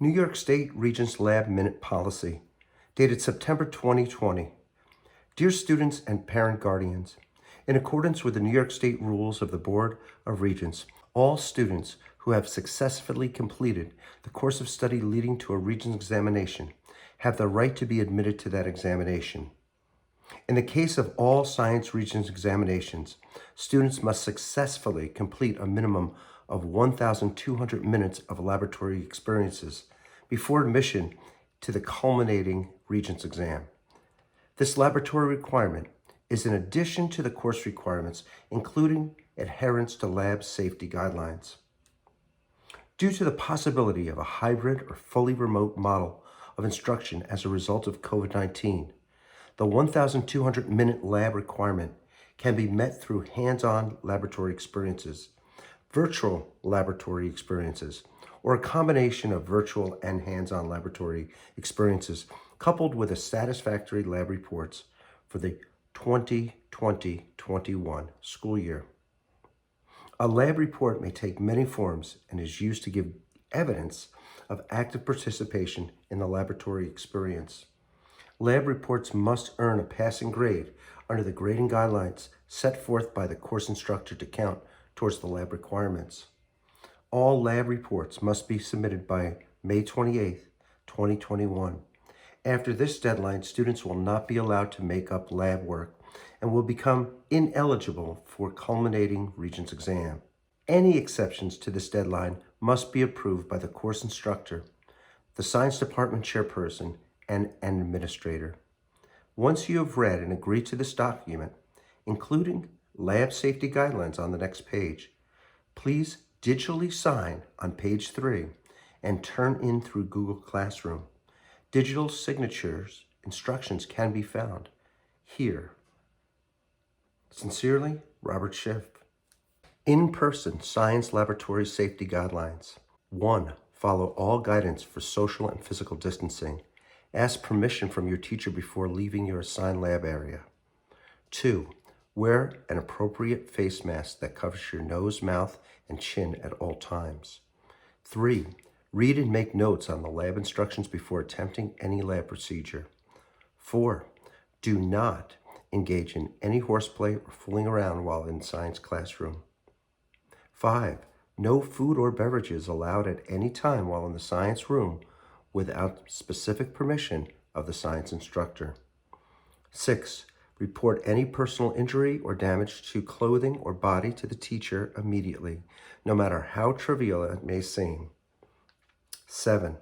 New York State Regents Lab Minute Policy, dated September 2020. Dear students and parent guardians, in accordance with the New York State rules of the Board of Regents, all students who have successfully completed the course of study leading to a Regents examination have the right to be admitted to that examination. In the case of all Science Regents examinations, students must successfully complete a minimum of 1,200 minutes of laboratory experiences before admission to the culminating Regents exam. This laboratory requirement is in addition to the course requirements, including adherence to lab safety guidelines. Due to the possibility of a hybrid or fully remote model of instruction as a result of COVID-19, the 1,200-minute lab requirement can be met through hands-on laboratory experiences, virtual laboratory experiences, or a combination of virtual and hands-on laboratory experiences coupled with a satisfactory lab reports for the 2020-21 school year. A lab report may take many forms and is used to give evidence of active participation in the laboratory experience. Lab reports must earn a passing grade under the grading guidelines set forth by the course instructor to count towards the lab requirements. All lab reports must be submitted by May 28, 2021. After this deadline, students will not be allowed to make up lab work and will become ineligible for culminating Regents exam. Any exceptions to this deadline must be approved by the course instructor, the science department chairperson, and an administrator. Once you have read and agreed to this document, including lab safety guidelines on the next page, please digitally sign on page 3 and turn in through Google Classroom. Digital signatures instructions can be found here. Sincerely, Robert Schiff. In-person science laboratory safety guidelines. 1. Follow all guidance for social and physical distancing. Ask permission from your teacher before leaving your assigned lab area. 2. Wear an appropriate face mask that covers your nose, mouth, and chin at all times. 3. Read and make notes on the lab instructions before attempting any lab procedure. 4. Do not engage in any horseplay or fooling around while in science classroom. 5. No food or beverages allowed at any time while in the science room without specific permission of the science instructor. 6. Report any personal injury or damage to clothing or body to the teacher immediately, no matter how trivial it may seem. 7.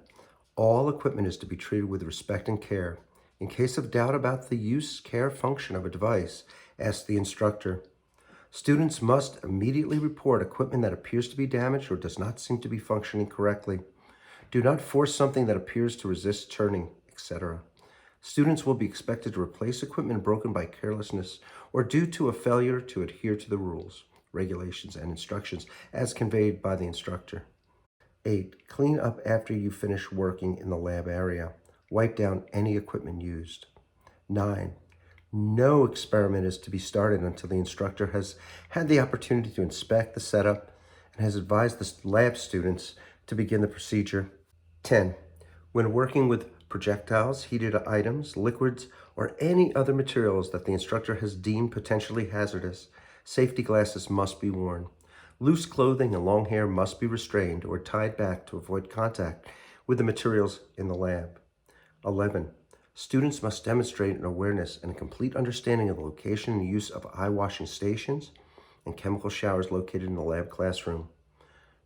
All equipment is to be treated with respect and care. In case of doubt about the use, care, function of a device, ask the instructor. Students must immediately report equipment that appears to be damaged or does not seem to be functioning correctly. Do not force something that appears to resist turning, etc. Students will be expected to replace equipment broken by carelessness or due to a failure to adhere to the rules, regulations, and instructions as conveyed by the instructor. 8. Clean up after you finish working in the lab area. Wipe down any equipment used. 9. No experiment is to be started until the instructor has had the opportunity to inspect the setup and has advised the lab students to begin the procedure. 10. When working with projectiles, heated items, liquids, or any other materials that the instructor has deemed potentially hazardous, safety glasses must be worn. Loose clothing and long hair must be restrained or tied back to avoid contact with the materials in the lab. 11. Students must demonstrate an awareness and a complete understanding of the location and use of eye washing stations and chemical showers located in the lab classroom.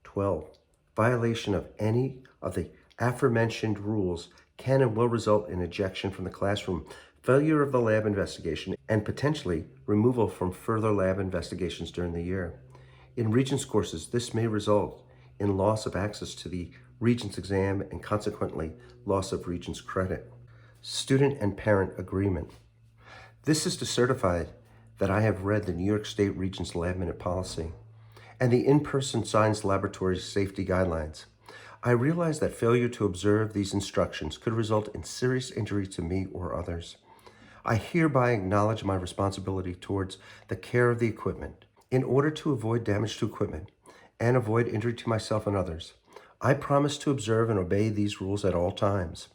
12. Violation of any of the aforementioned rules can and will result in ejection from the classroom, failure of the lab investigation, and potentially removal from further lab investigations during the year. In Regents courses, this may result in loss of access to the Regents exam and consequently loss of Regents credit. Student and parent agreement. This is to certify that I have read the New York State Regents Lab Minute Policy and the in-person science laboratory safety guidelines. I realize that failure to observe these instructions could result in serious injury to me or others. I hereby acknowledge my responsibility towards the care of the equipment. In order to avoid damage to equipment and avoid injury to myself and others, I promise to observe and obey these rules at all times.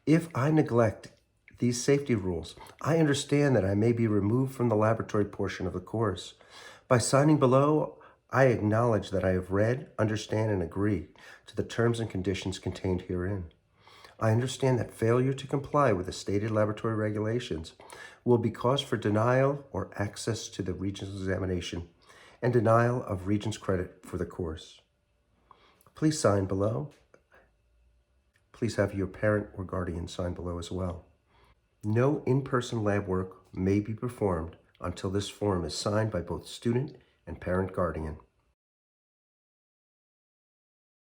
If I neglect these safety rules, I understand that I may be removed from the laboratory portion of the course. By signing below, I acknowledge that I have read, understand, and agree to the terms and conditions contained herein. I understand that failure to comply with the stated laboratory regulations will be cause for denial or access to the Regents examination and denial of Regents credit for the course. Please sign below. Please have your parent or guardian sign below as well. No in-person lab work may be performed until this form is signed by both student and parent guardian.